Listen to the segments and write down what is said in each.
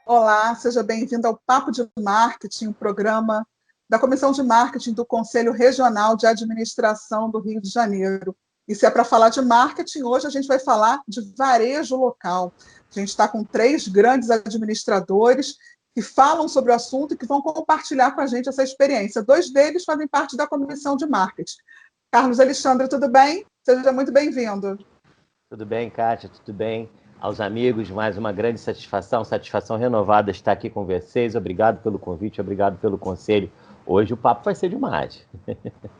Olá, seja bem-vindo ao Papo de Marketing, um programa da Comissão de Marketing do Conselho Regional de Administração do Rio de Janeiro. E se é para falar de marketing, hoje a gente vai falar de varejo local. A gente está com 3 grandes administradores que falam sobre o assunto e que vão compartilhar com a gente essa experiência. 2 deles fazem parte da Comissão de Marketing. Carlos Alexandre, tudo bem? Seja muito bem-vindo. Tudo bem, Kátia, tudo bem? Aos amigos, mais uma grande satisfação renovada estar aqui com vocês. Obrigado pelo convite, obrigado pelo conselho. Hoje o papo vai ser demais.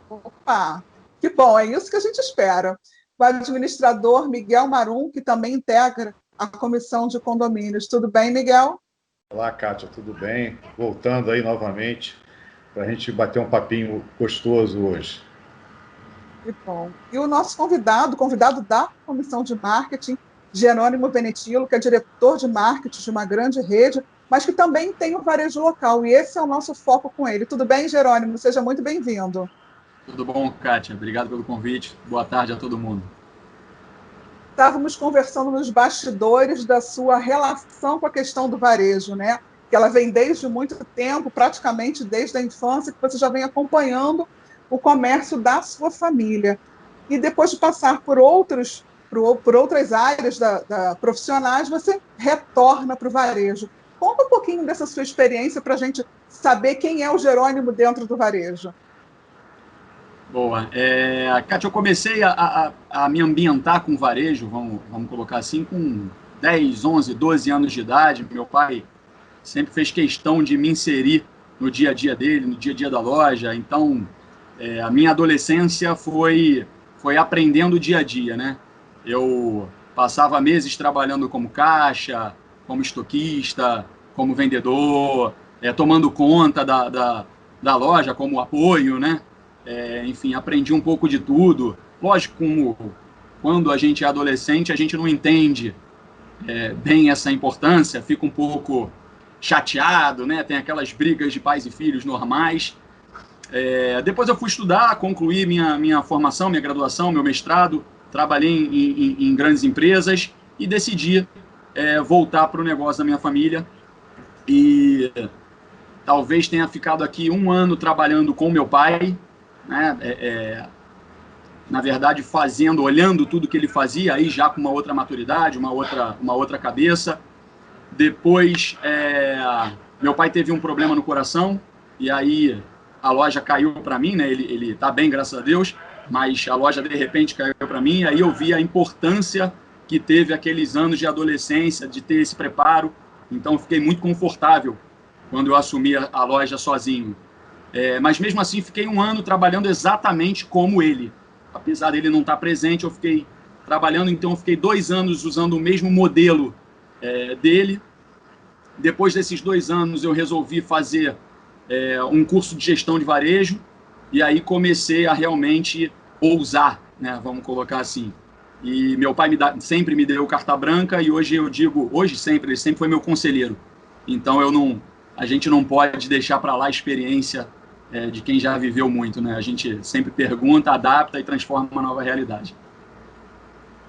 Opa, que bom, é isso que a gente espera. O administrador Miguel Marum, que também integra a Comissão de Condomínios. Tudo bem, Miguel? Olá, Kátia, tudo bem? Voltando aí novamente para a gente bater um papinho gostoso hoje. Que bom. E o nosso convidado da Comissão de Marketing, Jerônimo Venetilo, que é diretor de marketing de uma grande rede, mas que também tem o varejo local, e esse é o nosso foco com ele. Tudo bem, Jerônimo? Seja muito bem-vindo. Tudo bom, Kátia? Obrigado pelo convite. Boa tarde a todo mundo. Estávamos conversando nos bastidores da sua relação com a questão do varejo, né? Que ela vem desde muito tempo, praticamente desde a infância, que você já vem acompanhando o comércio da sua família. E depois de passar por outras áreas profissionais, você retorna para o varejo. Conta um pouquinho dessa sua experiência para a gente saber quem é o Jerônimo dentro do varejo. Boa. Kátia, eu comecei a me ambientar com varejo, vamos colocar assim, com 10, 11, 12 anos de idade. Meu pai sempre fez questão de me inserir no dia a dia dele, no dia a dia da loja. Então, a minha adolescência foi aprendendo o dia a dia, né? Eu passava meses trabalhando como caixa, como estoquista, como vendedor, tomando conta da loja, como apoio, né? Enfim, aprendi um pouco de tudo. Lógico, quando a gente é adolescente, a gente não entende bem essa importância, fica um pouco chateado, né? Tem aquelas brigas de pais e filhos normais. Depois eu fui estudar, concluí minha formação, minha graduação, meu mestrado, trabalhei em grandes empresas e decidi voltar para o negócio da minha família. E talvez tenha ficado aqui 1 ano trabalhando com meu pai, né? Na verdade, olhando tudo que ele fazia, aí já com uma outra maturidade, uma outra cabeça. Depois, meu pai teve um problema no coração, e aí a loja caiu para mim, né? Ele está bem, graças a Deus, mas a loja de repente caiu para mim, aí eu vi a importância que teve aqueles anos de adolescência, de ter esse preparo. Então eu fiquei muito confortável quando eu assumi a loja sozinho. Mas mesmo assim fiquei 1 ano trabalhando exatamente como ele. Apesar dele não estar presente, eu fiquei trabalhando, então eu fiquei 2 anos usando o mesmo modelo dele. Depois desses 2 anos eu resolvi fazer um curso de gestão de varejo, e aí comecei a realmente ousar, né, vamos colocar assim. E meu pai sempre me deu carta branca, e hoje eu digo, ele sempre foi meu conselheiro. Então a gente não pode deixar para lá a experiência de quem já viveu muito, né? A gente sempre pergunta, adapta e transforma uma nova realidade.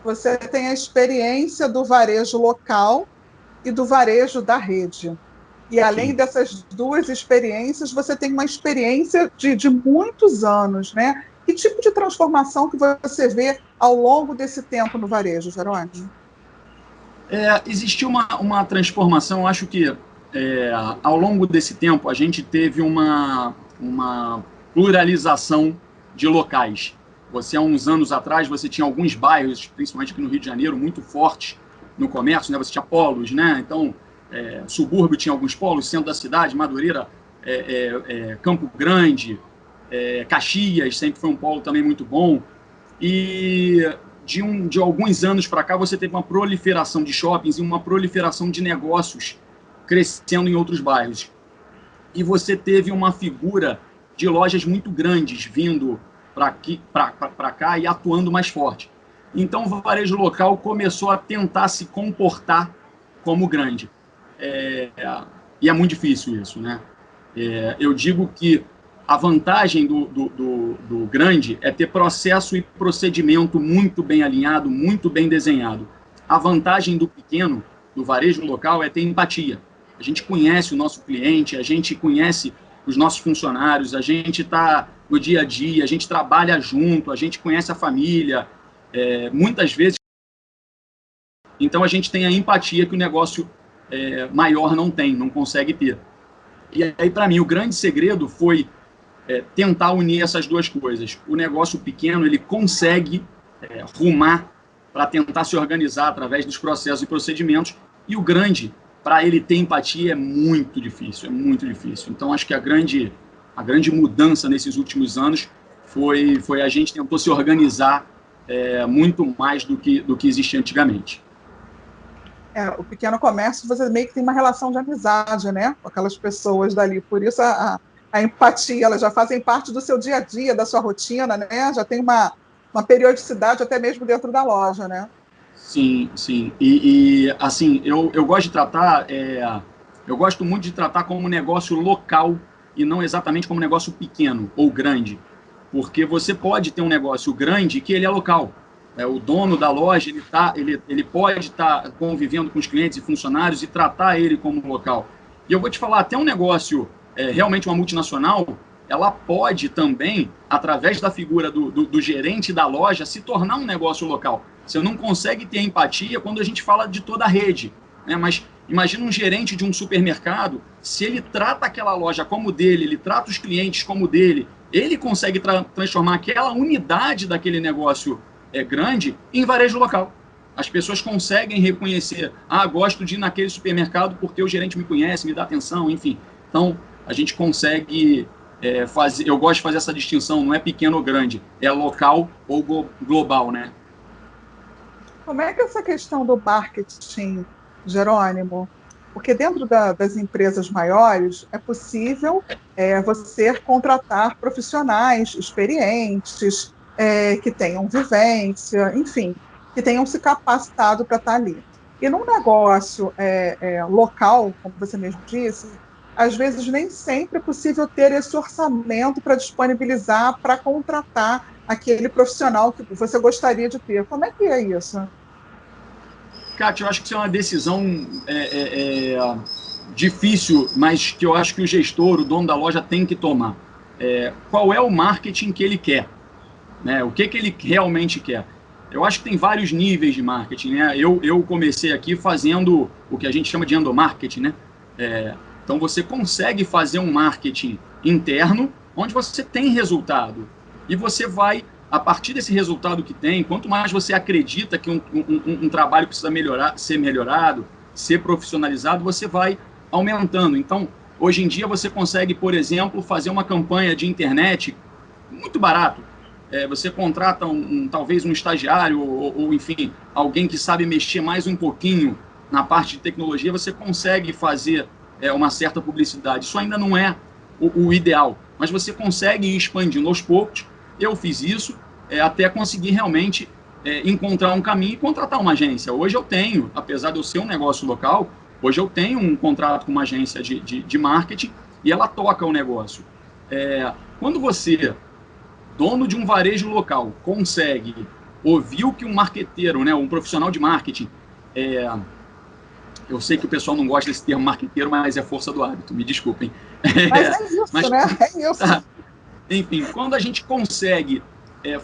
Você tem a experiência do varejo local e do varejo da rede. E além dessas 2 experiências, você tem uma experiência de muitos anos, né? Que tipo de transformação que você vê ao longo desse tempo no varejo, Jerônimo? Existiu uma transformação, acho que ao longo desse tempo a gente teve uma pluralização de locais. Há uns anos atrás, você tinha alguns bairros, principalmente aqui no Rio de Janeiro, muito fortes no comércio, né? Você tinha polos, né? Então, subúrbio tinha alguns polos, centro da cidade, Madureira, Campo Grande, Caxias, sempre foi um polo também muito bom. E de alguns anos para cá, você teve uma proliferação de shoppings e uma proliferação de negócios crescendo em outros bairros. E você teve uma figura de lojas muito grandes vindo para cá e atuando mais forte. Então, o varejo local começou a tentar se comportar como grande. E é muito difícil isso, né? Eu digo que a vantagem do grande é ter processo e procedimento muito bem alinhado, muito bem desenhado. A vantagem do pequeno, do varejo local, é ter empatia. A gente conhece o nosso cliente, a gente conhece os nossos funcionários, a gente está no dia a dia, a gente trabalha junto, a gente conhece a família, muitas vezes. Então, a gente tem a empatia que o negócio maior não consegue ter. E aí, para mim, o grande segredo foi tentar unir essas duas coisas. O negócio pequeno, ele consegue rumar para tentar se organizar através dos processos e procedimentos, e o grande, para ele ter empatia, é muito difícil. Então, acho que a grande mudança nesses últimos anos foi a gente tentou se organizar muito mais do que existia antigamente. O pequeno comércio, você meio que tem uma relação de amizade, né, com aquelas pessoas dali. Por isso, a empatia, elas já fazem parte do seu dia a dia, da sua rotina, né? Já tem uma periodicidade até mesmo dentro da loja, né? Sim. E assim, eu gosto de tratar, eu gosto muito de tratar como um negócio local e não exatamente como um negócio pequeno ou grande. Porque você pode ter um negócio grande que ele é local. O dono da loja, ele pode estar convivendo com os clientes e funcionários e tratar ele como local. E eu vou te falar, até um negócio, realmente uma multinacional, ela pode também, através da figura do gerente da loja, se tornar um negócio local. Você não consegue ter empatia quando a gente fala de toda a rede, né? Mas imagina um gerente de um supermercado, se ele trata aquela loja como dele, ele trata os clientes como dele, ele consegue transformar aquela unidade daquele negócio grande em varejo local. As pessoas conseguem reconhecer, gosto de ir naquele supermercado porque o gerente me conhece, me dá atenção, enfim. Então, a gente consegue fazer, eu gosto de fazer essa distinção, não é pequeno ou grande, é local ou global, né? Como é que é essa questão do marketing, Jerônimo? Porque dentro das empresas maiores é possível você contratar profissionais experientes, que tenham vivência, enfim, que tenham se capacitado para estar ali. E num negócio local, como você mesmo disse, às vezes nem sempre é possível ter esse orçamento para disponibilizar, para contratar aquele profissional que você gostaria de ter. Como é que é isso? Kátia, eu acho que isso é uma decisão difícil, mas que eu acho que o gestor, o dono da loja, tem que tomar. Qual é o marketing que ele quer? Né? O que ele realmente quer? Eu acho que tem vários níveis de marketing, né? Eu comecei aqui fazendo o que a gente chama de endomarketing, né? Então, você consegue fazer um marketing interno, onde você tem resultado. E você vai, a partir desse resultado que tem, quanto mais você acredita que um trabalho precisa ser melhorado, ser profissionalizado, você vai aumentando. Então, hoje em dia, você consegue, por exemplo, fazer uma campanha de internet muito barato. Você contrata talvez um estagiário ou, enfim, alguém que sabe mexer mais um pouquinho na parte de tecnologia, você consegue fazer uma certa publicidade. Isso ainda não é o ideal, mas você consegue ir expandindo aos poucos. Eu fiz isso até conseguir realmente encontrar um caminho e contratar uma agência. Hoje eu tenho, apesar de eu ser um negócio local, hoje eu tenho um contrato com uma agência de marketing e ela toca o negócio. Quando você, dono de um varejo local, consegue ouvir o que um marqueteiro, né, um profissional de marketing, eu sei que o pessoal não gosta desse termo marqueteiro, mas é força do hábito, me desculpem. Mas é isso, né? É isso. Enfim, quando a gente consegue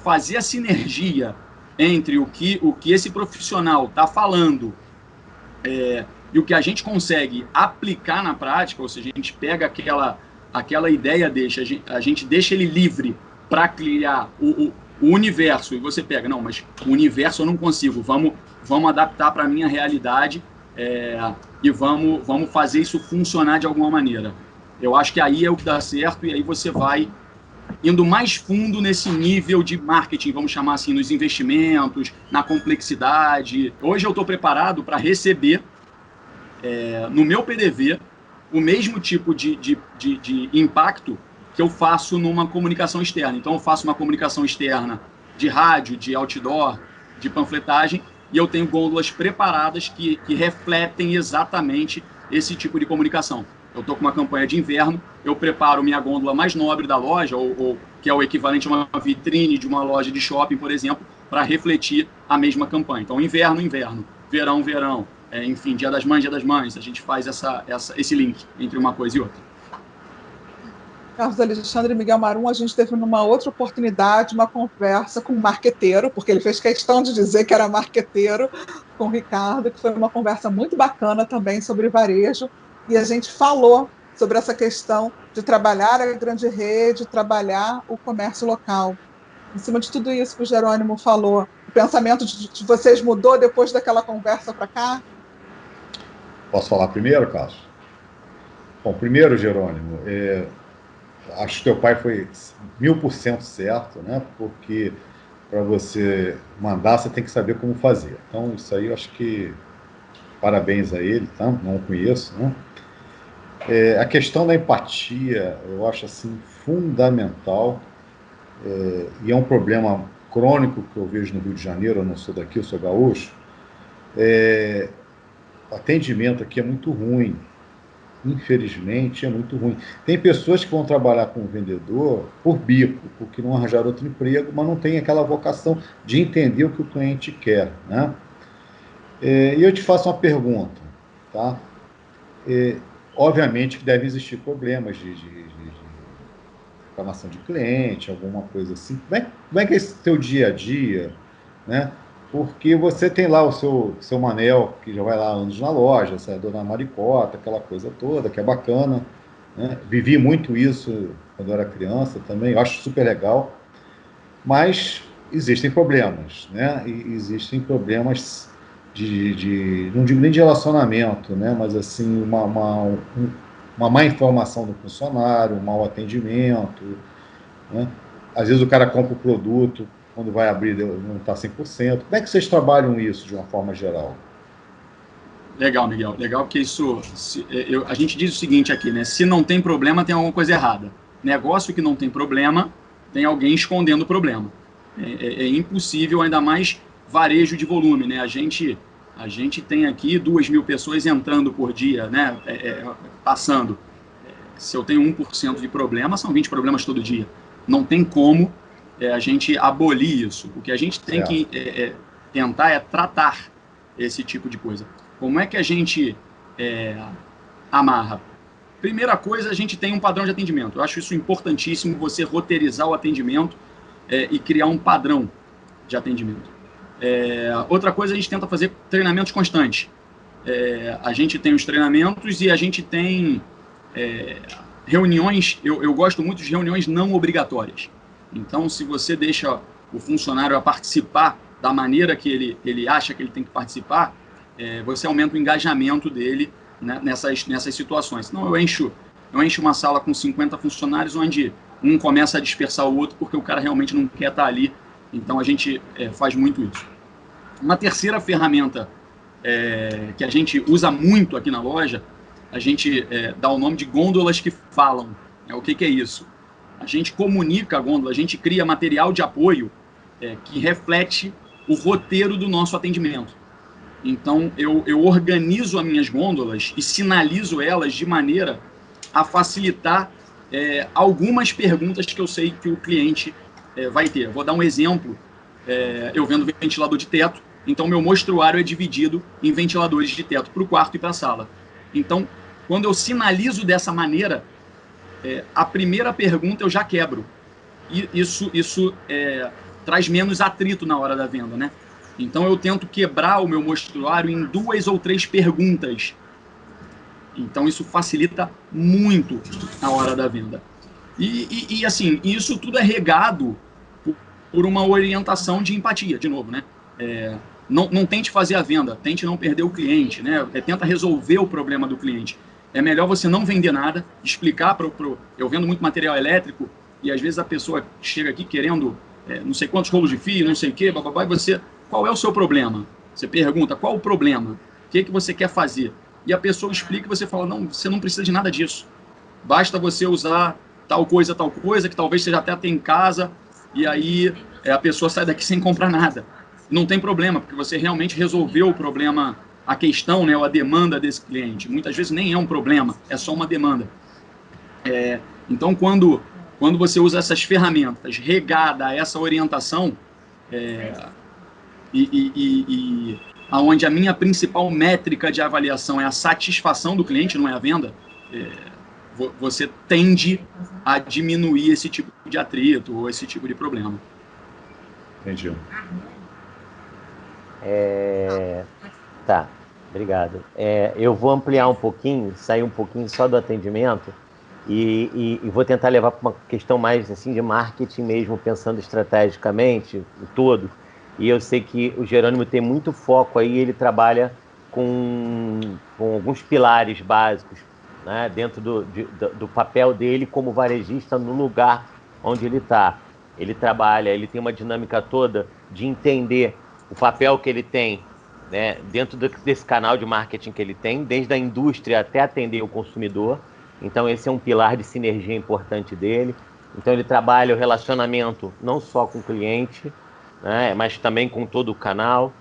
fazer a sinergia entre o que esse profissional está falando e o que a gente consegue aplicar na prática, ou seja, a gente pega aquela ideia, a gente deixa ele livre para criar o universo, e você pega, não, mas o universo eu não consigo, vamos adaptar para a minha realidade e vamos fazer isso funcionar de alguma maneira. Eu acho que aí é o que dá certo, e aí você vai indo mais fundo nesse nível de marketing, vamos chamar assim, nos investimentos, na complexidade. Hoje eu estou preparado para receber no meu PDV o mesmo tipo de impacto que eu faço numa comunicação externa. Então, eu faço uma comunicação externa de rádio, de outdoor, de panfletagem, e eu tenho gôndolas preparadas que refletem exatamente esse tipo de comunicação. Eu estou com uma campanha de inverno, eu preparo minha gôndola mais nobre da loja, ou que é o equivalente a uma vitrine de uma loja de shopping, por exemplo, para refletir a mesma campanha. Então, inverno, inverno, verão, verão, enfim, Dia das Mães, a gente faz esse link entre uma coisa e outra. Carlos Alexandre e Miguel Marum, a gente teve numa outra oportunidade uma conversa com um marqueteiro, porque ele fez questão de dizer que era marqueteiro, com o Ricardo, que foi uma conversa muito bacana também sobre varejo, e a gente falou sobre essa questão de trabalhar a grande rede, trabalhar o comércio local. Em cima de tudo isso que o Jerônimo falou, o pensamento de vocês mudou depois daquela conversa para cá? Posso falar primeiro, Carlos? Bom, primeiro, Jerônimo, acho que teu pai foi 1000% certo, né? Porque para você mandar, você tem que saber como fazer. Então, isso aí eu acho que parabéns a ele, tá? Não o conheço, né? A questão da empatia, eu acho assim fundamental, e é um problema crônico que eu vejo no Rio de Janeiro. Eu não sou daqui, eu sou gaúcho. O atendimento aqui é muito ruim. Infelizmente, é muito ruim. Tem pessoas que vão trabalhar com o vendedor por bico, porque não arranjaram outro emprego, mas não tem aquela vocação de entender o que o cliente quer, né? E eu te faço uma pergunta, tá? Obviamente que deve existir problemas de reclamação de cliente, alguma coisa assim. Como é que é esse teu dia a dia, né? Porque você tem lá o seu Manel, que já vai lá há anos na loja, essa dona Maricota, aquela coisa toda, que é bacana, né? Vivi muito isso quando eu era criança também, eu acho super legal, mas existem problemas, né? E existem problemas não digo nem de relacionamento, né? Mas assim, uma má informação do funcionário, um mau atendimento, né? Às vezes o cara compra o produto, quando vai abrir não está 100%. Como é que vocês trabalham isso de uma forma geral? Legal, Miguel. Legal, porque isso... a gente diz o seguinte aqui, né? Se não tem problema, tem alguma coisa errada. Negócio que não tem problema, tem alguém escondendo o problema. É impossível, ainda mais varejo de volume, né? A gente tem aqui 2.000 pessoas entrando por dia, né? Passando. Se eu tenho 1% de problema, são 20 problemas todo dia. Não tem como a gente abolir isso. O que a gente tem que tentar é tratar esse tipo de coisa. Como é que a gente amarra? Primeira coisa, a gente tem um padrão de atendimento. Eu acho isso importantíssimo, você roteirizar o atendimento e criar um padrão de atendimento. Outra coisa, a gente tenta fazer treinamentos constantes. A gente tem os treinamentos e a gente tem reuniões. Eu gosto muito de reuniões não obrigatórias. Então, se você deixa o funcionário a participar da maneira que ele acha que ele tem que participar, você aumenta o engajamento dele, né, nessas situações. Senão eu encho uma sala com 50 funcionários, onde um começa a dispersar o outro porque o cara realmente não quer estar ali. Então, a gente faz muito isso. Uma terceira ferramenta que a gente usa muito aqui na loja, a gente dá o nome de gôndolas que falam. O que é isso? A gente comunica a gôndola, a gente cria material de apoio que reflete o roteiro do nosso atendimento. Então, eu organizo as minhas gôndolas e sinalizo elas de maneira a facilitar algumas perguntas que eu sei que o cliente vai ter. Vou dar um exemplo. Eu vendo ventilador de teto, então meu mostruário é dividido em ventiladores de teto para o quarto e para a sala. Então, quando eu sinalizo dessa maneira, a primeira pergunta eu já quebro. E isso traz menos atrito na hora da venda, né? Então eu tento quebrar o meu mostruário em 2 ou 3 perguntas. Então isso facilita muito na hora da venda. E assim, isso tudo é regado por uma orientação de empatia, de novo, né? Não tente fazer a venda, tente não perder o cliente, né? Tenta resolver o problema do cliente. É melhor você não vender nada, explicar eu vendo muito material elétrico e às vezes a pessoa chega aqui querendo não sei quantos rolos de fio, não sei o quê, bababá, e você, qual é o seu problema? Você pergunta, qual o problema? O que você quer fazer? E a pessoa explica e você fala, não, você não precisa de nada disso. Basta você usar tal coisa, que talvez você já até tenha em casa, e aí a pessoa sai daqui sem comprar nada. Não tem problema, porque você realmente resolveu o problema, a questão, né, ou a demanda desse cliente. Muitas vezes nem é um problema, é só uma demanda. Então, quando você usa essas ferramentas regada a essa orientação, onde a minha principal métrica de avaliação é a satisfação do cliente, não é a venda, você tende a diminuir esse tipo de atrito ou esse tipo de problema. Entendi. Tá, obrigado. Eu vou ampliar um pouquinho, sair um pouquinho só do atendimento e vou tentar levar para uma questão mais assim, de marketing mesmo, pensando estrategicamente em todo. E eu sei que o Jerônimo tem muito foco aí, ele trabalha com alguns pilares básicos, né, dentro do papel dele como varejista no lugar onde ele está. Ele trabalha, ele tem uma dinâmica toda de entender o papel que ele tem, né, dentro desse canal de marketing que ele tem, desde a indústria até atender o consumidor. Então esse é um pilar de sinergia importante dele. Então ele trabalha o relacionamento não só com o cliente, né, mas também com todo o canal.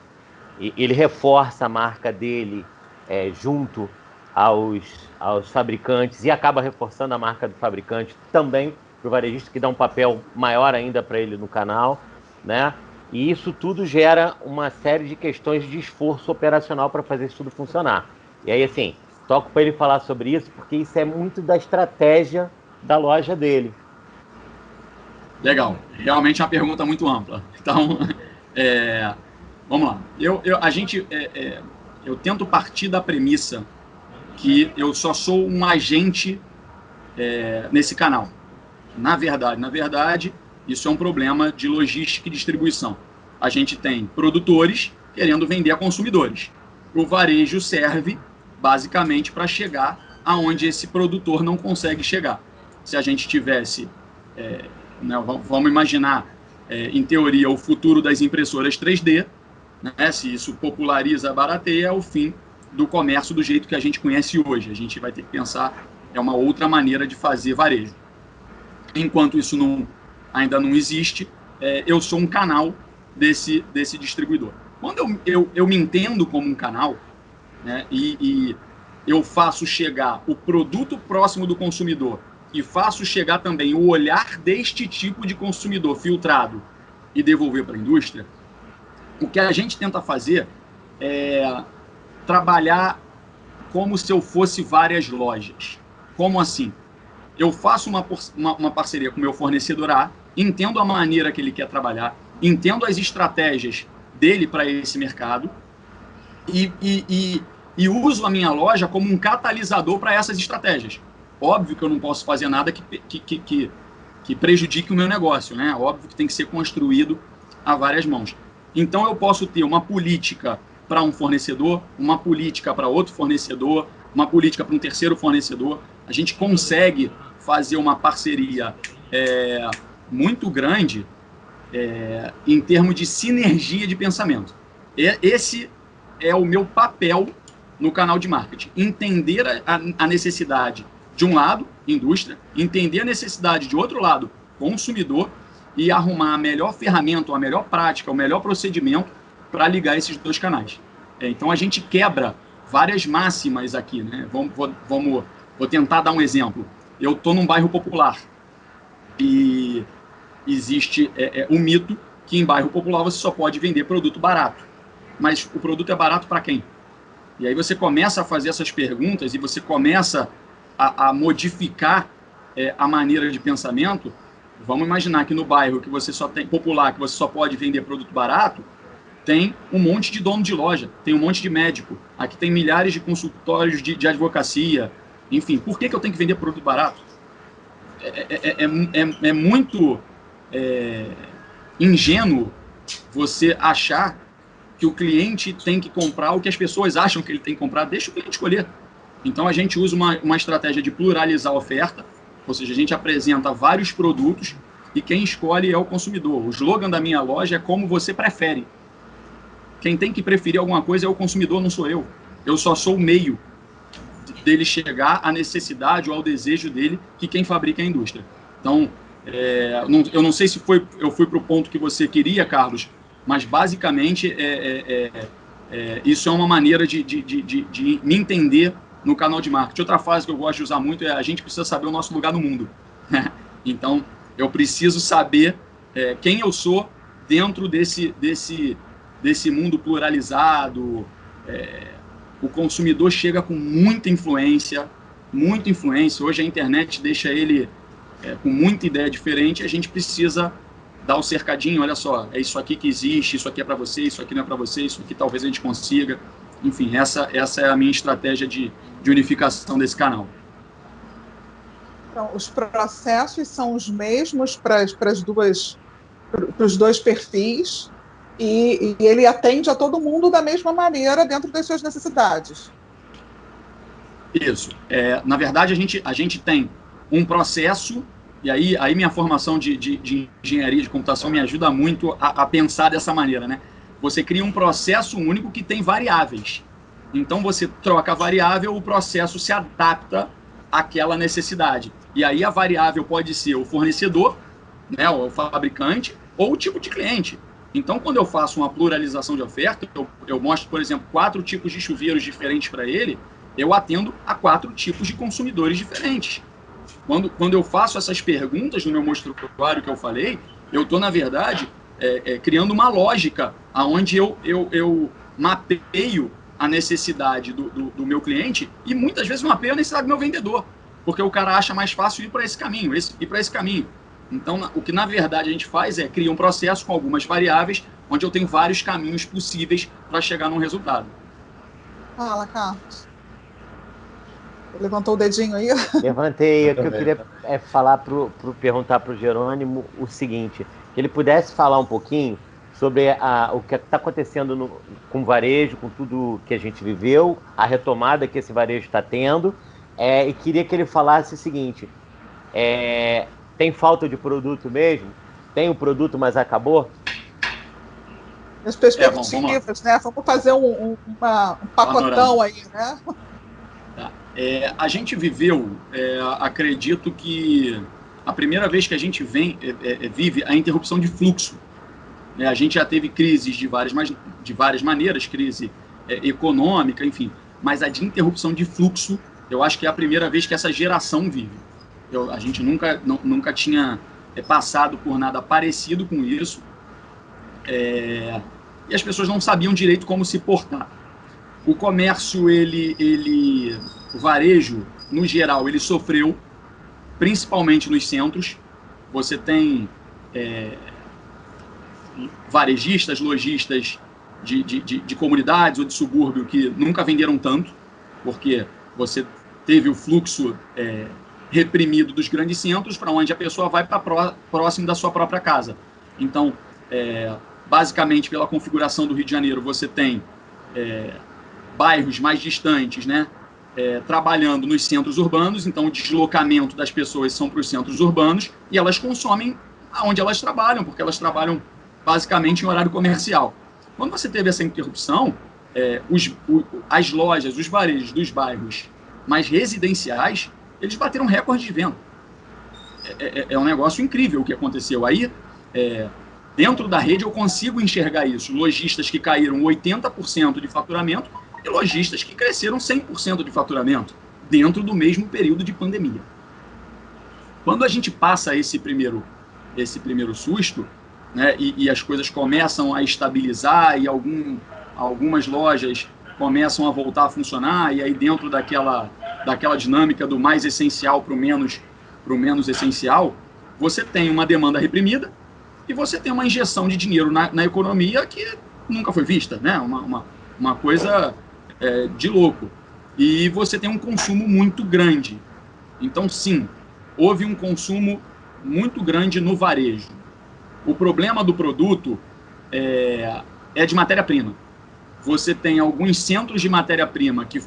E ele reforça a marca dele junto aos fabricantes e acaba reforçando a marca do fabricante também para o varejista, que dá um papel maior ainda para ele no canal, né? E isso tudo gera uma série de questões de esforço operacional para fazer isso tudo funcionar. E aí, assim, toco para ele falar sobre isso, porque isso é muito da estratégia da loja dele. Legal. Realmente é uma pergunta muito ampla. Então, vamos lá. Eu tento partir da premissa que eu só sou um agente nesse canal. Na verdade, isso é um problema de logística e distribuição. A gente tem produtores querendo vender a consumidores. O varejo serve, basicamente, para chegar aonde esse produtor não consegue chegar. Se a gente tivesse, vamos imaginar, em teoria, o futuro das impressoras 3D, né, se isso populariza, barateia, é o fim do comércio do jeito que a gente conhece hoje. A gente vai ter que pensar uma outra maneira de fazer varejo. Enquanto isso ainda não existe, eu sou um canal desse distribuidor. Quando eu me entendo como um canal, né, e eu faço chegar o produto próximo do consumidor e faço chegar também o olhar deste tipo de consumidor filtrado e devolver para a indústria, o que a gente tenta fazer é trabalhar como se eu fosse várias lojas. Como assim? Eu faço uma parceria com o meu fornecedor A, entendo a maneira que ele quer trabalhar, entendo as estratégias dele para esse mercado e uso a minha loja como um catalisador para essas estratégias. Óbvio que eu não posso fazer nada que prejudique o meu negócio, né? Óbvio que tem que ser construído a várias mãos. Então eu posso ter uma política para um fornecedor, uma política para outro fornecedor, uma política para um terceiro fornecedor. A gente consegue fazer uma parceria muito grande em termos de sinergia de pensamento. Esse é o meu papel no canal de marketing. Entender a necessidade de um lado, indústria, entender a necessidade de outro lado, consumidor, e arrumar a melhor ferramenta, a melhor prática, o melhor procedimento para ligar esses dois canais. Então a gente quebra várias máximas aqui, né? Vou tentar dar um exemplo. Eu estou num bairro popular e existe um mito que em bairro popular você só pode vender produto barato. Mas o produto é barato para quem? E aí você começa a fazer essas perguntas e você começa a modificar a maneira de pensamento. Vamos imaginar que no bairro que você só tem popular, que você só pode vender produto barato, tem um monte de dono de loja, tem um monte de médico, aqui tem milhares de consultórios de advocacia, enfim, por que eu tenho que vender produto barato? É muito ingênuo você achar que o cliente tem que comprar o que as pessoas acham que ele tem que comprar, deixa o cliente escolher. Então a gente usa uma estratégia de pluralizar a oferta, ou seja, a gente apresenta vários produtos e quem escolhe é o consumidor. O slogan da minha loja é como você prefere. Quem tem que preferir alguma coisa é o consumidor, não sou eu. Eu só sou o meio dele chegar à necessidade ou ao desejo dele, que quem fabrica é a indústria. Então, eu não sei se eu fui para o ponto que você queria, Carlos, mas basicamente isso é uma maneira de me entender no canal de marketing. Outra frase que eu gosto de usar muito é: a gente precisa saber o nosso lugar no mundo. Então, eu preciso saber quem eu sou dentro desse desse mundo pluralizado, o consumidor chega com muita influência. Hoje a internet deixa ele com muita ideia diferente, a gente precisa dar o cercadinho, olha só, é isso aqui que existe, isso aqui é para você, isso aqui não é para você, isso aqui talvez a gente consiga. Enfim, essa é a minha estratégia de unificação desse canal. Então, os processos são os mesmos para os dois perfis e ele atende a todo mundo da mesma maneira dentro das suas necessidades. Isso. Na verdade, a gente tem um processo, e aí minha formação de engenharia de computação me ajuda muito a pensar dessa maneira, né? Você cria um processo único que tem variáveis. Então, você troca a variável, o processo se adapta àquela necessidade. E aí a variável pode ser o fornecedor, né, o fabricante, ou o tipo de cliente. Então, quando eu faço uma pluralização de oferta, eu mostro, por exemplo, 4 tipos de chuveiros diferentes para ele, eu atendo a 4 tipos de consumidores diferentes. Quando eu faço essas perguntas no meu mostruário que eu falei, eu estou, na verdade, criando uma lógica onde eu mapeio a necessidade do meu cliente e muitas vezes mapeio a necessidade do meu vendedor, porque o cara acha mais fácil ir para esse caminho, ir para esse caminho. Então, o que na verdade a gente faz é criar um processo com algumas variáveis, onde eu tenho vários caminhos possíveis para chegar num resultado. Fala, Carlos. Levantou o dedinho aí? Levantei. O que eu queria perguntar para o Jerônimo o seguinte, que ele pudesse falar um pouquinho sobre o que está acontecendo com o varejo, com tudo que a gente viveu, a retomada que esse varejo está tendo, e queria que ele falasse o seguinte, tem falta de produto mesmo? Tem o produto, mas acabou? As perspectivas, né? Vamos fazer um pacotão aí, né? A gente viveu, acredito que a primeira vez que a gente vive a interrupção de fluxo. A gente já teve crises de várias maneiras, crise econômica, enfim, mas a de interrupção de fluxo, eu acho que é a primeira vez que essa geração vive. A gente nunca tinha passado por nada parecido com isso, e as pessoas não sabiam direito como se portar. O comércio, o varejo, no geral, ele sofreu, principalmente nos centros. Você tem varejistas, lojistas de comunidades ou de subúrbio que nunca venderam tanto, porque você teve o fluxo reprimido dos grandes centros, para onde a pessoa vai para próximo da sua própria casa. Então, basicamente, pela configuração do Rio de Janeiro, você tem bairros mais distantes, né, trabalhando nos centros urbanos, então o deslocamento das pessoas são para os centros urbanos e elas consomem onde elas trabalham, porque elas trabalham basicamente em horário comercial. Quando você teve essa interrupção, as lojas, os varejos dos bairros mais residenciais, eles bateram recorde de venda. É um negócio incrível o que aconteceu. Aí, dentro da rede, eu consigo enxergar isso. Lojistas que caíram 80% de faturamento e lojistas que cresceram 100% de faturamento dentro do mesmo período de pandemia. Quando a gente passa esse primeiro susto, né, e as coisas começam a estabilizar e algumas lojas começam a voltar a funcionar, e aí dentro daquela dinâmica do mais essencial para o menos essencial, você tem uma demanda reprimida e você tem uma injeção de dinheiro na economia que nunca foi vista, né? Uma coisa de louco. E você tem um consumo muito grande. Então, sim, houve um consumo muito grande no varejo. O problema do produto é de matéria-prima. Você tem alguns centros de matéria-prima que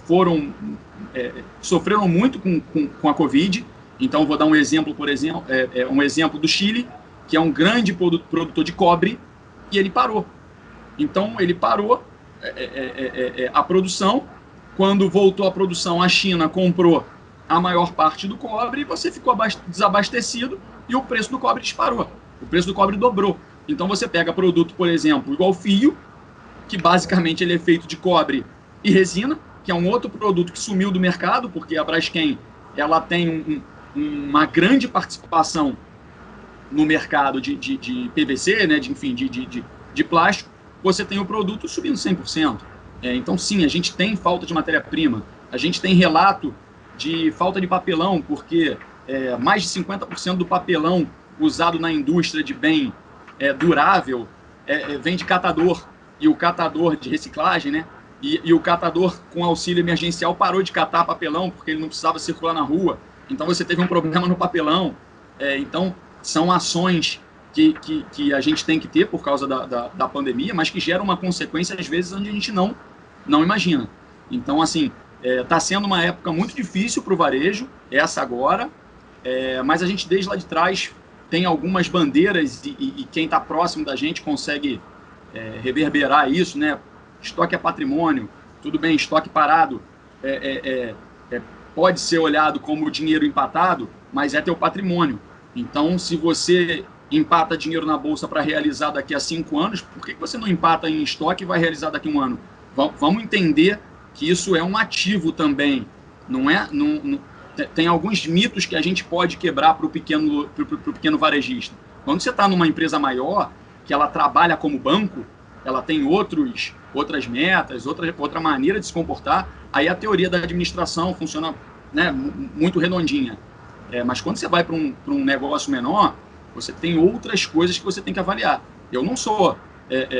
sofreram muito com a Covid. Então, vou dar um exemplo, por exemplo, um exemplo do Chile, que é um grande produtor de cobre, e ele parou. Então, ele parou a produção. Quando voltou a produção, a China comprou a maior parte do cobre e você ficou desabastecido e o preço do cobre disparou. O preço do cobre dobrou. Então, você pega produto, por exemplo, igual fio, que basicamente ele é feito de cobre e resina, que é um outro produto que sumiu do mercado, porque a Braskem ela tem uma grande participação no mercado de PVC, né, de plástico, você tem o produto subindo 100%. Então, sim, a gente tem falta de matéria-prima, a gente tem relato de falta de papelão, porque mais de 50% do papelão usado na indústria de bem durável vem de catador, e o catador de reciclagem, né? E o catador, com auxílio emergencial, parou de catar papelão, porque ele não precisava circular na rua. Então, você teve um problema no papelão. Então, são ações que a gente tem que ter por causa da pandemia, mas que geram uma consequência, às vezes, onde a gente não imagina. Então, assim, está sendo uma época muito difícil para o varejo, essa agora, mas a gente, desde lá de trás, tem algumas bandeiras e quem está próximo da gente consegue reverberar isso, né? Estoque é patrimônio, tudo bem, estoque parado pode ser olhado como dinheiro empatado, mas é teu patrimônio. Então, se você empata dinheiro na bolsa para realizar daqui a 5 anos, por que você não empata em estoque e vai realizar daqui a 1 ano? Vamos entender que isso é um ativo também, não é? Tem alguns mitos que a gente pode quebrar para o pequeno varejista. Quando você está numa empresa maior, que ela trabalha como banco, ela tem outras metas, outra maneira de se comportar, aí a teoria da administração funciona, né, muito redondinha. Mas quando você vai para um negócio menor, você tem outras coisas que você tem que avaliar. Eu não sou,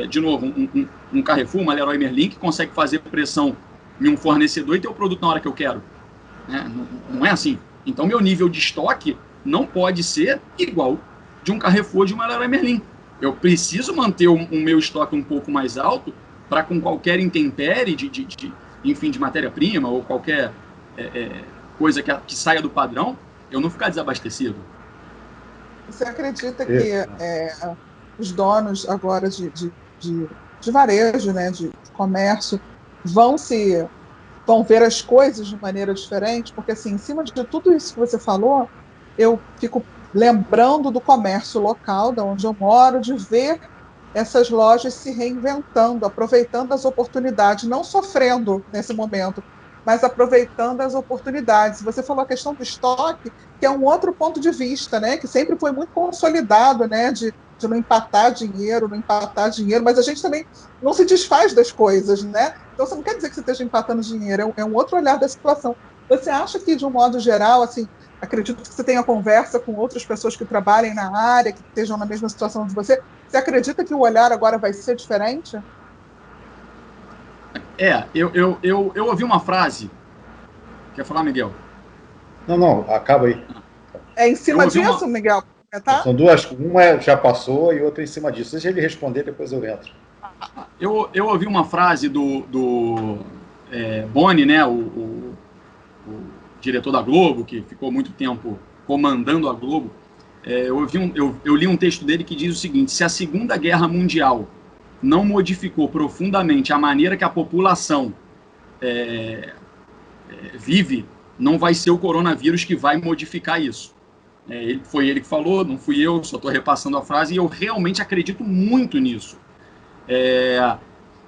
de novo, um Carrefour, uma Leroy Merlin, que consegue fazer pressão em um fornecedor e ter o produto na hora que eu quero. Não é assim. Então, meu nível de estoque não pode ser igual de um Carrefour ou de uma Leroy Merlin. Eu preciso manter o meu estoque um pouco mais alto para, com qualquer intempérie enfim, de matéria-prima ou qualquer coisa que saia do padrão, eu não ficar desabastecido. Você acredita que os donos agora de varejo, né, de comércio, vão ver as coisas de maneira diferente? Porque, assim, em cima de tudo isso que você falou, eu fico lembrando do comércio local, de onde eu moro, de ver essas lojas se reinventando, aproveitando as oportunidades, não sofrendo nesse momento, mas aproveitando as oportunidades. Você falou a questão do estoque, que é um outro ponto de vista, né, que sempre foi muito consolidado, né, de não empatar dinheiro, mas a gente também não se desfaz das coisas, né? Então, você não quer dizer que você esteja empatando dinheiro, é um outro olhar da situação. Você acha que, de um modo geral, assim, acredito que você tenha conversa com outras pessoas que trabalhem na área, que estejam na mesma situação de você, você acredita que o olhar agora vai ser diferente? Eu ouvi uma frase. Quer falar, Miguel? Não, acaba aí. Em cima disso, Miguel? Tá? São duas, uma já passou e outra em cima disso. Deixa ele responder, depois eu entro. Eu ouvi uma frase do Boni, né, o diretor da Globo, que ficou muito tempo comandando a Globo. Eu li um texto dele que diz o seguinte: se a Segunda Guerra Mundial não modificou profundamente a maneira que a população vive, não vai ser o coronavírus que vai modificar isso. Foi ele que falou, não fui eu, só estou repassando a frase, e eu realmente acredito muito nisso.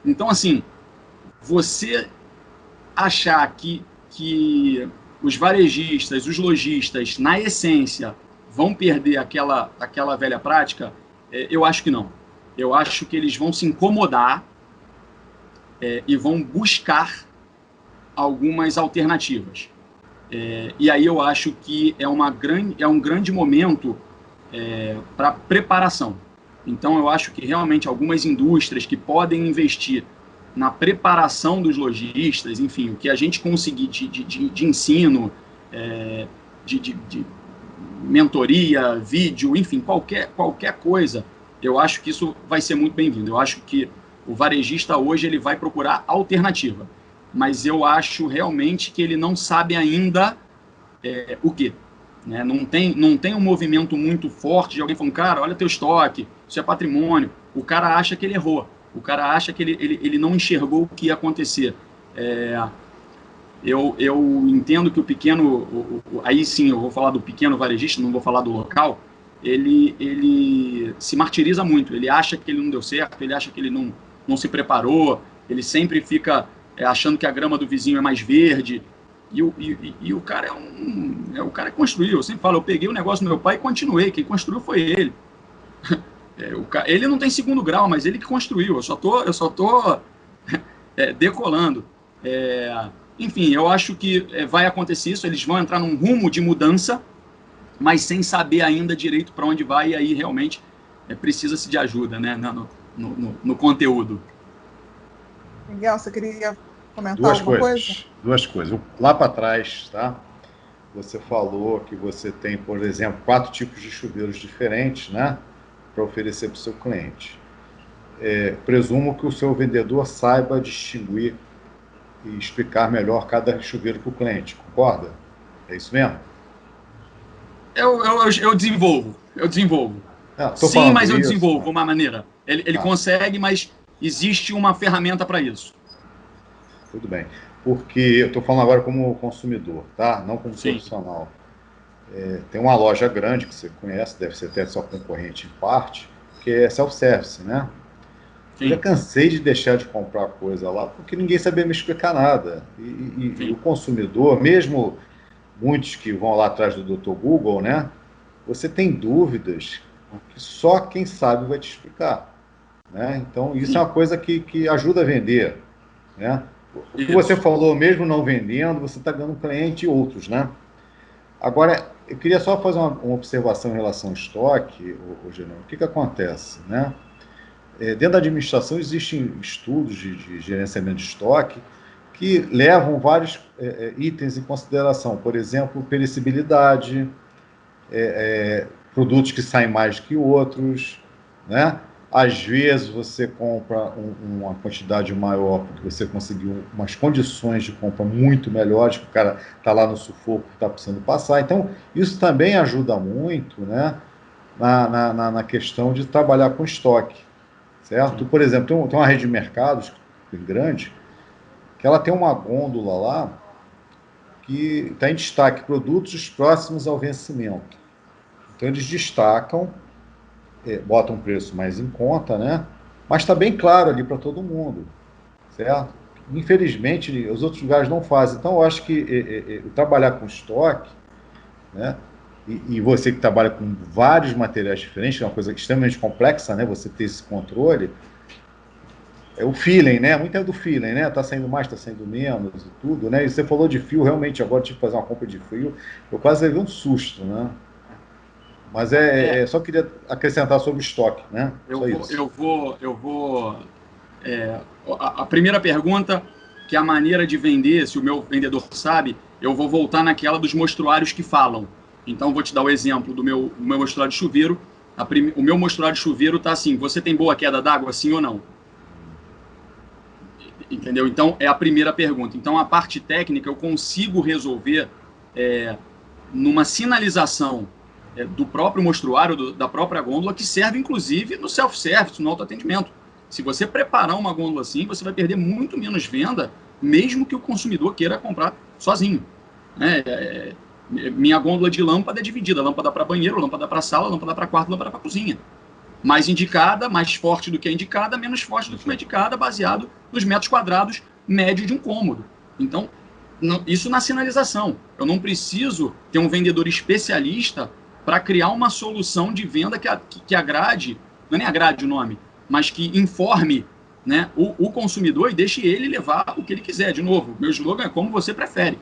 Então, assim, você achar que os varejistas, os lojistas, na essência, vão perder aquela velha prática, eu acho que não. Eu acho que eles vão se incomodar e vão buscar algumas alternativas. E aí eu acho que é um grande momento para preparação. Então, eu acho que realmente algumas indústrias que podem investir na preparação dos lojistas, enfim, o que a gente conseguir de ensino, de mentoria, vídeo, enfim, qualquer coisa, eu acho que isso vai ser muito bem-vindo. Eu acho que o varejista hoje ele vai procurar alternativa, mas eu acho realmente que ele não sabe ainda o quê. Né? Não tem um movimento muito forte de alguém falando, cara, olha teu estoque, isso é patrimônio. O cara acha que ele errou, o cara acha que ele não enxergou o que ia acontecer. Eu entendo que o pequeno, aí sim eu vou falar do pequeno varejista, não vou falar do local, ele se martiriza muito, ele acha que ele não deu certo, ele acha que ele não se preparou, ele sempre fica achando que a grama do vizinho é mais verde, e o cara o cara que construiu. Eu sempre falo, eu peguei o negócio do meu pai e continuei, quem construiu foi ele. Ele não tem segundo grau, mas ele que construiu. Eu só tô decolando. Enfim, eu acho que vai acontecer isso. Eles vão entrar num rumo de mudança, mas sem saber ainda direito para onde vai, e aí realmente precisa-se de ajuda, né, no conteúdo. Miguel, você queria comentar alguma coisa? Duas coisas. Lá para trás, tá? Você falou que você tem, por exemplo, 4 tipos de chuveiros diferentes, né, para oferecer para o seu cliente. Presumo que o seu vendedor saiba distinguir e explicar melhor cada chuveiro para o cliente, concorda? É isso mesmo? Eu desenvolvo. Sim, mas eu desenvolvo de uma maneira. Ele consegue, mas existe uma ferramenta para isso. Tudo bem. Porque eu estou falando agora como consumidor, tá? Não como profissional. Tem uma loja grande que você conhece, deve ser até sua concorrente em parte, que é self-service, né? Sim. Eu já cansei de deixar de comprar coisa lá, porque ninguém sabia me explicar nada. E o consumidor, mesmo muitos que vão lá atrás do Dr. Google, né? Você tem dúvidas que só quem sabe vai te explicar, né? Então, isso é uma coisa que ajuda a vender, né? O que você falou, mesmo não vendendo, você está ganhando cliente e outros, né? Agora, eu queria só fazer uma observação em relação ao estoque, Genão. O que acontece, né? Dentro da administração existem estudos de gerenciamento de estoque que levam vários itens em consideração. Por exemplo, perecibilidade, produtos que saem mais que outros, né? Às vezes você compra uma quantidade maior porque você conseguiu umas condições de compra muito melhores, que o cara está lá no sufoco que está precisando passar. Então, isso também ajuda muito, né, na questão de trabalhar com estoque, certo? Por exemplo, tem uma rede de mercados grande, que ela tem uma gôndola lá que está em destaque, produtos próximos ao vencimento. Então, eles destacam, botam um preço mais em conta, né? Mas está bem claro ali para todo mundo, certo? Infelizmente, os outros lugares não fazem. Então, eu acho que trabalhar com estoque, né? E você que trabalha com vários materiais diferentes, é uma coisa extremamente complexa, né? Você ter esse controle, o feeling, né? Muito é do feeling, né? Tá saindo mais, tá saindo menos e tudo, né? E você falou de fio, realmente, agora tive que fazer uma compra de fio, eu quase levei um susto, né? Mas só queria acrescentar sobre o estoque, né? A primeira pergunta, que é a maneira de vender, se o meu vendedor sabe, eu vou voltar naquela dos mostruários que falam. Então, vou te dar o exemplo do meu mostruário de chuveiro. O meu mostruário de chuveiro está assim: você tem boa queda d'água, sim ou não? Entendeu? Então, é a primeira pergunta. Então, a parte técnica eu consigo resolver numa sinalização do próprio mostruário, da própria gôndola, que serve, inclusive, no self-service, no autoatendimento. Se você preparar uma gôndola assim, você vai perder muito menos venda, mesmo que o consumidor queira comprar sozinho. Minha gôndola de lâmpada é dividida: lâmpada para banheiro, lâmpada para sala, lâmpada para quarto, lâmpada para cozinha. Mais indicada, mais forte do que a indicada, menos forte do que a indicada, baseado nos metros quadrados médio de um cômodo. Então, isso na sinalização. Eu não preciso ter um vendedor especialista para criar uma solução de venda que agrade, não é nem agrade o nome, mas que informe, né, o consumidor e deixe ele levar o que ele quiser. De novo, meu slogan é como você prefere.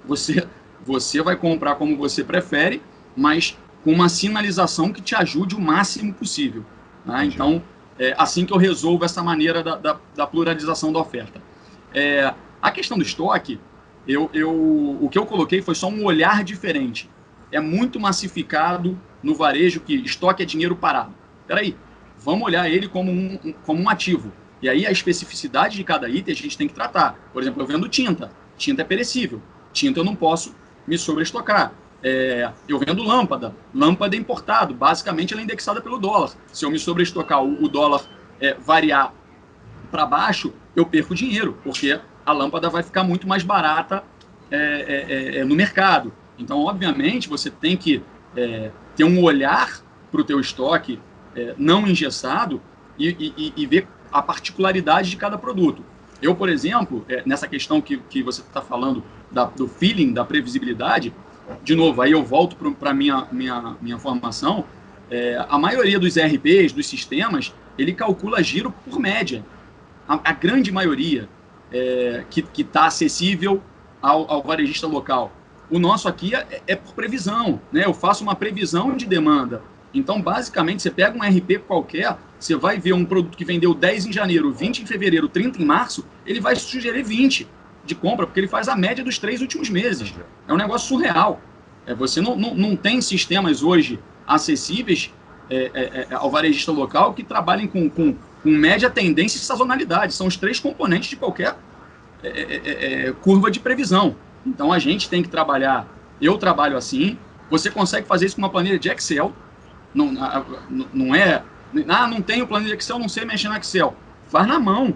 Você vai comprar como você prefere, mas com uma sinalização que te ajude o máximo possível. Né? Então, é assim que eu resolvo essa maneira da pluralização da oferta. A questão do estoque, o que eu coloquei foi só um olhar diferente. É muito massificado no varejo que estoque é dinheiro parado. Espera aí, vamos olhar ele como um ativo. E aí a especificidade de cada item a gente tem que tratar. Por exemplo, eu vendo tinta. Tinta é perecível. Tinta eu não posso me sobreestocar. Eu vendo lâmpada. Lâmpada é importado. Basicamente ela é indexada pelo dólar. Se eu me sobreestocar, o dólar variar para baixo, eu perco dinheiro, porque a lâmpada vai ficar muito mais barata no mercado. Então, obviamente, você tem que ter um olhar para o teu estoque não engessado e ver a particularidade de cada produto. Eu, por exemplo, nessa questão que você está falando do feeling, da previsibilidade, de novo, aí eu volto para a minha formação, A maioria dos ERPs, dos sistemas, ele calcula giro por média. A grande maioria que está acessível ao varejista local. O nosso aqui é por previsão, né? Eu faço uma previsão de demanda. Então, basicamente, você pega um ERP qualquer, você vai ver um produto que vendeu 10 em janeiro, 20 em fevereiro, 30 em março, ele vai sugerir 20 de compra, porque ele faz a média dos 3 últimos meses. É um negócio surreal. Você não tem sistemas hoje acessíveis ao varejista local que trabalhem com média, tendência e sazonalidade. São os 3 componentes de qualquer curva de previsão. Então, a gente tem que trabalhar. Eu trabalho assim. Você consegue fazer isso com uma planilha de Excel. Não é... não tenho planilha de Excel, não sei mexer no Excel. Faz na mão.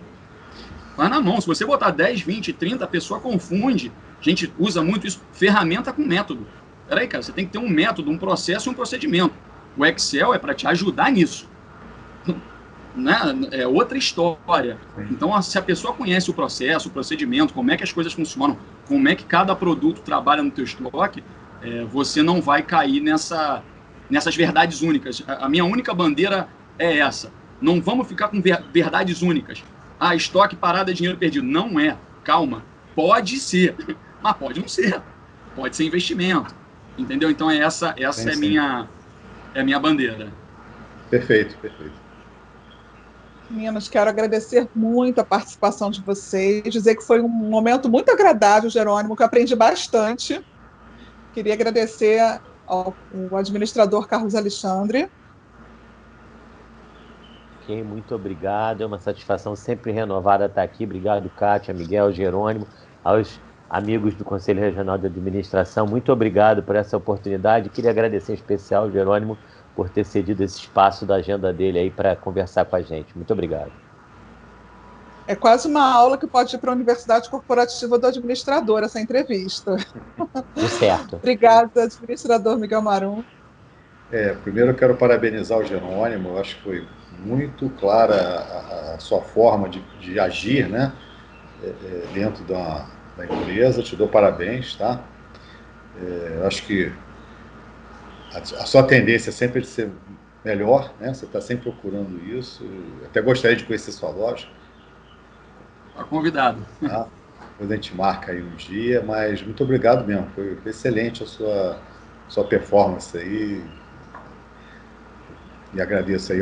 Faz na mão. Se você botar 10, 20, 30, a pessoa confunde. A gente usa muito isso. Ferramenta com método. Peraí, cara, você tem que ter um método, um processo e um procedimento. O Excel é para te ajudar nisso. Né? É outra história. Então, se a pessoa conhece o processo, o procedimento, como é que as coisas funcionam, como é que cada produto trabalha no teu estoque, você não vai cair nessas verdades únicas. A minha única bandeira é essa. Não vamos ficar com verdades únicas. Estoque parado é dinheiro perdido. Não é. Calma. Pode ser, mas pode não ser. Pode ser investimento. Entendeu? Então, essa é a minha bandeira. Perfeito. Meninas, quero agradecer muito a participação de vocês, dizer que foi um momento muito agradável, Jerônimo, que eu aprendi bastante. Queria agradecer ao administrador Carlos Alexandre. Ok, muito obrigado, é uma satisfação sempre renovada estar aqui. Obrigado, Kátia, Miguel, Jerônimo, aos amigos do Conselho Regional de Administração, muito obrigado por essa oportunidade. Queria agradecer em especial ao Jerônimo por ter cedido esse espaço da agenda dele aí para conversar com a gente. Muito obrigado. É quase uma aula que pode ir para a Universidade Corporativa do Administrador, essa entrevista. De certo. Obrigada, administrador Miguel Marum. Primeiro eu quero parabenizar o Jerônimo, eu acho que foi muito clara a sua forma de agir, né? Dentro da empresa, te dou parabéns, tá? Eu acho que a sua tendência é sempre de ser melhor, né? Você está sempre procurando isso. Eu até gostaria de conhecer sua loja. Está convidado. Tá? Depois a gente marca aí um dia, mas muito obrigado mesmo. Foi excelente a sua performance aí. E agradeço aí,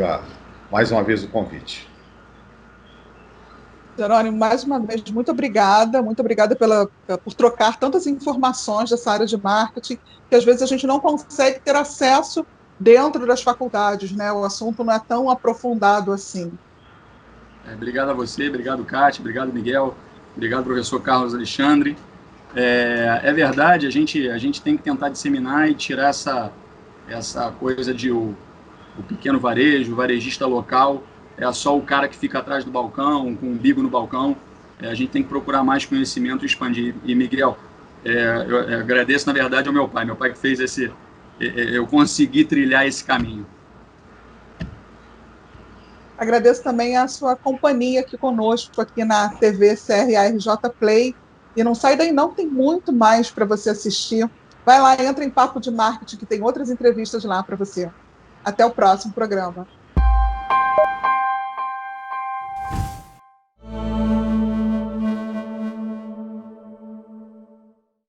mais uma vez o convite. Jerônimo, mais uma vez, muito obrigada por trocar tantas informações dessa área de marketing, que às vezes a gente não consegue ter acesso dentro das faculdades, né? O assunto não é tão aprofundado assim. Obrigado a você, obrigado, Kátia, obrigado, Miguel, obrigado, professor Carlos Alexandre. É verdade, a gente tem que tentar disseminar e tirar essa coisa de o pequeno varejo, o varejista local, é só o cara que fica atrás do balcão, com o umbigo no balcão. A gente tem que procurar mais conhecimento e expandir. E, Miguel, eu agradeço, na verdade, ao meu pai que fez eu consegui trilhar esse caminho. Agradeço também a sua companhia aqui conosco, aqui na TV CRARJ Play. E não sai daí não, tem muito mais para você assistir. Vai lá, entra em Papo de Marketing, que tem outras entrevistas lá para você. Até o próximo programa.